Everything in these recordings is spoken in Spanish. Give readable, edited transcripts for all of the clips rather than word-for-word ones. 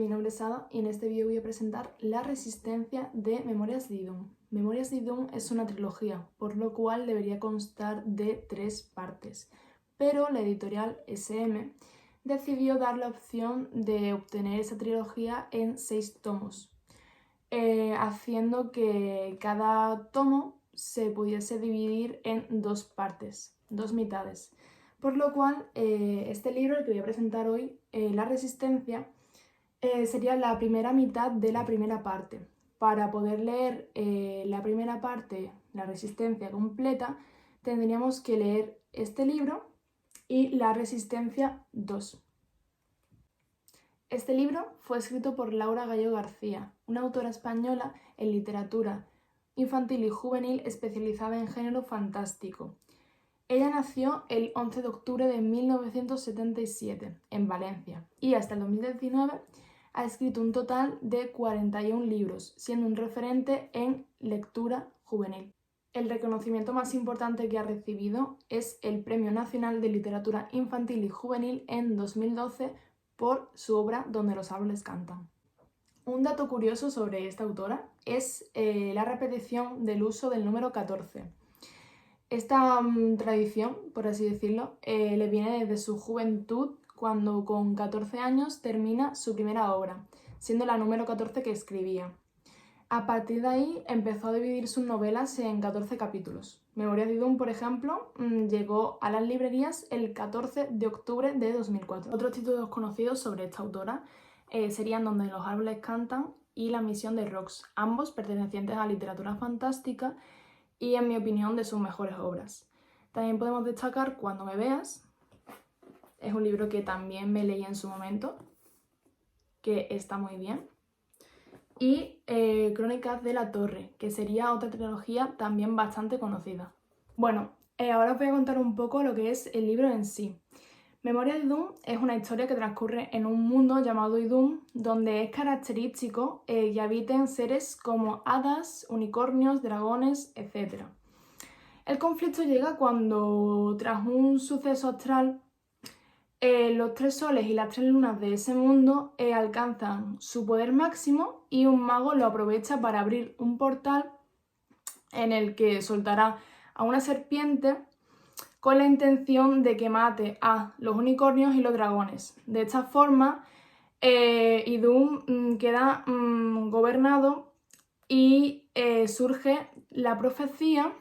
mi nombre es Ada y en este vídeo voy a presentar La Resistencia de Memorias de Idún. Memorias de Idún es una trilogía, por lo cual debería constar de 3 partes, pero la editorial SM decidió dar la opción de obtener esa trilogía en 6 tomos, haciendo que cada tomo se pudiese dividir en 2 partes, 2 mitades. Por lo cual, este libro, el que voy a presentar hoy, La Resistencia, sería la primera mitad de la primera parte. Para poder leer la primera parte, La Resistencia completa, tendríamos que leer este libro y La Resistencia 2. Este libro fue escrito por Laura Gallo García, una autora española en literatura infantil y juvenil especializada en género fantástico. Ella nació el 11 de octubre de 1977 en Valencia y hasta el 2019 ha escrito un total de 41 libros, siendo un referente en lectura juvenil. El reconocimiento más importante que ha recibido es el Premio Nacional de Literatura Infantil y Juvenil en 2012 por su obra Donde los árboles cantan. Un dato curioso sobre esta autora es la repetición del uso del número 14. Esta tradición, por así decirlo, le viene desde su juventud, cuando con 14 años termina su primera obra, siendo la número 14 que escribía. A partir de ahí empezó a dividir sus novelas en 14 capítulos. Memorias de Idún, por ejemplo, llegó a las librerías el 14 de octubre de 2004. Otros títulos conocidos sobre esta autora serían Donde los árboles cantan y La misión de Rox, ambos pertenecientes a literatura fantástica y, en mi opinión, de sus mejores obras. También podemos destacar Cuando me veas, es un libro que también me leí en su momento, que está muy bien. Y Crónicas de la Torre, que sería otra trilogía también bastante conocida. Bueno, ahora os voy a contar un poco lo que es el libro en sí. Memorias de Idún es una historia que transcurre en un mundo llamado Idún, donde es característico que habiten seres como hadas, unicornios, dragones, etc. El conflicto llega cuando, tras un suceso astral, los 3 soles y las 3 lunas de ese mundo alcanzan su poder máximo y un mago lo aprovecha para abrir un portal en el que soltará a una serpiente con la intención de que mate a los unicornios y los dragones. De esta forma, Idún queda gobernado y surge la profecía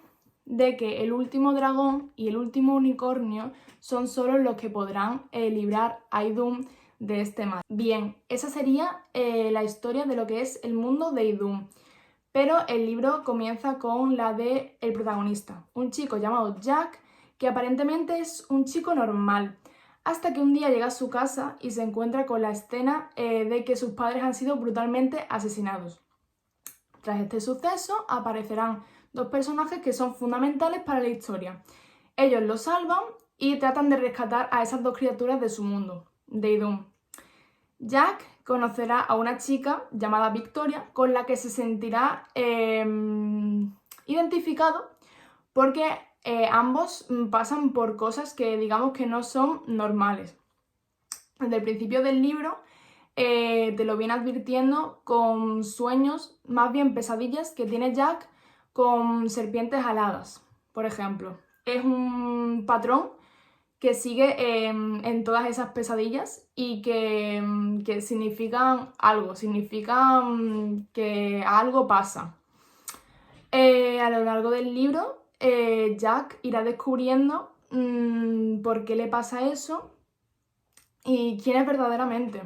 de que el último dragón y el último unicornio son solo los que podrán librar a Idún de este mal. Bien, esa sería la historia de lo que es el mundo de Idún. Pero el libro comienza con la de el protagonista, un chico llamado Jack, que aparentemente es un chico normal, hasta que un día llega a su casa y se encuentra con la escena de que sus padres han sido brutalmente asesinados. Tras este suceso aparecerán 2 personajes que son fundamentales para la historia. Ellos lo salvan y tratan de rescatar a esas 2 criaturas de su mundo, de Idún. Jack conocerá a una chica llamada Victoria, con la que se sentirá identificado porque ambos pasan por cosas que digamos que no son normales. Desde el principio del libro te lo viene advirtiendo con sueños, más bien pesadillas, que tiene Jack con serpientes aladas, por ejemplo. Es un patrón que sigue en todas esas pesadillas y que significan algo, significan que algo pasa. A lo largo del libro, Jack irá descubriendo por qué le pasa eso y quién es verdaderamente.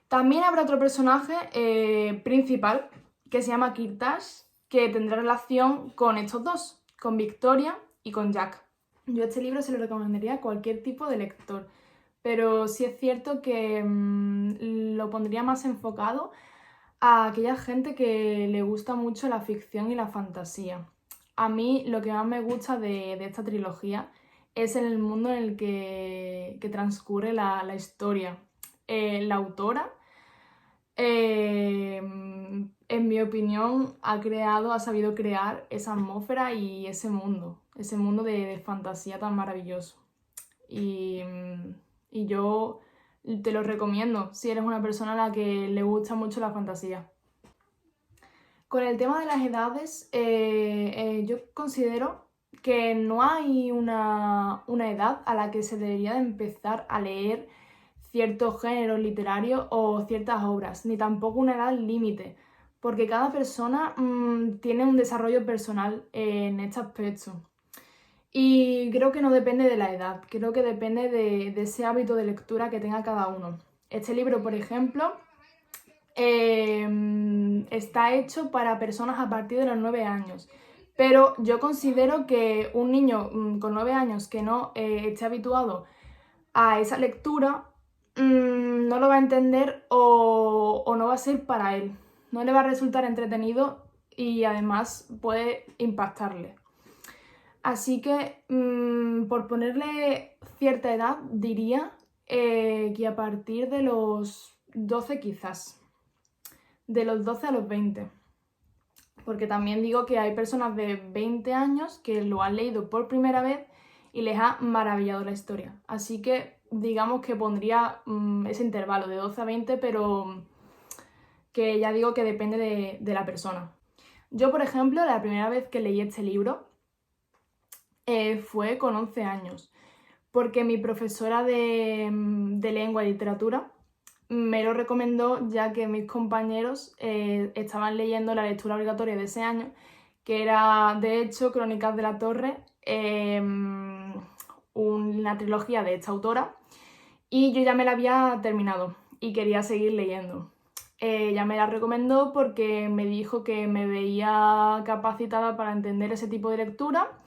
También habrá otro personaje principal que se llama Kirtash, que tendrá relación con estos 2, con Victoria y con Jack. Yo este libro se lo recomendaría a cualquier tipo de lector, pero sí es cierto que lo pondría más enfocado a aquella gente que le gusta mucho la ficción y la fantasía. A mí lo que más me gusta de esta trilogía es el mundo en el que transcurre la historia. La autora, en mi opinión, ha sabido crear esa atmósfera y ese mundo de fantasía tan maravilloso. Y yo te lo recomiendo si eres una persona a la que le gusta mucho la fantasía. Con el tema de las edades, yo considero que no hay una edad a la que se debería de empezar a leer ciertos géneros literarios o ciertas obras, ni tampoco una edad límite, porque cada persona tiene un desarrollo personal en este aspecto. Y creo que no depende de la edad, creo que depende de ese hábito de lectura que tenga cada uno. Este libro, por ejemplo, está hecho para personas a partir de los 9 años. Pero yo considero que un niño con 9 años que no esté habituado a esa lectura no lo va a entender o no va a ser para él. No le va a resultar entretenido y además puede impactarle. Así que por ponerle cierta edad diría que a partir de los 12 quizás. De los 12 a los 20. Porque también digo que hay personas de 20 años que lo han leído por primera vez y les ha maravillado la historia. Así que digamos que pondría ese intervalo de 12 a 20, pero que ya digo que depende de la persona. Yo, por ejemplo, la primera vez que leí este libro fue con 11 años, porque mi profesora de lengua y literatura me lo recomendó ya que mis compañeros estaban leyendo la lectura obligatoria de ese año, que era de hecho Crónicas de la Torre, una trilogía de esta autora, y yo ya me la había terminado y quería seguir leyendo. Ella me la recomendó porque me dijo que me veía capacitada para entender ese tipo de lectura,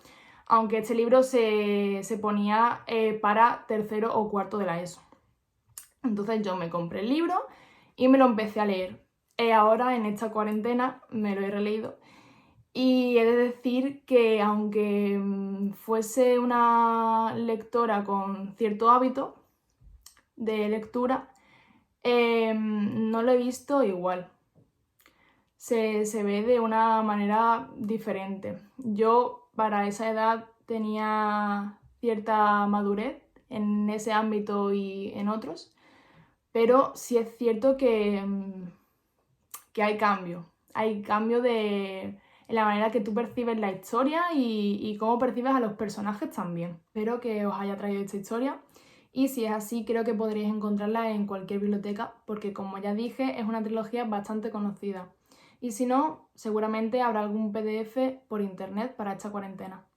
aunque este libro se ponía para tercero o cuarto de la ESO. Entonces yo me compré el libro y me lo empecé a leer. Ahora en esta cuarentena me lo he releído y he de decir que aunque fuese una lectora con cierto hábito de lectura, no lo he visto igual. Se ve de una manera diferente. Yo para esa edad tenía cierta madurez en ese ámbito y en otros, pero sí es cierto que hay cambio. Hay cambio en la manera que tú percibes la historia y cómo percibes a los personajes también. Espero que os haya traído esta historia y si es así creo que podréis encontrarla en cualquier biblioteca porque como ya dije es una trilogía bastante conocida. Y si no, seguramente habrá algún PDF por internet para esta cuarentena.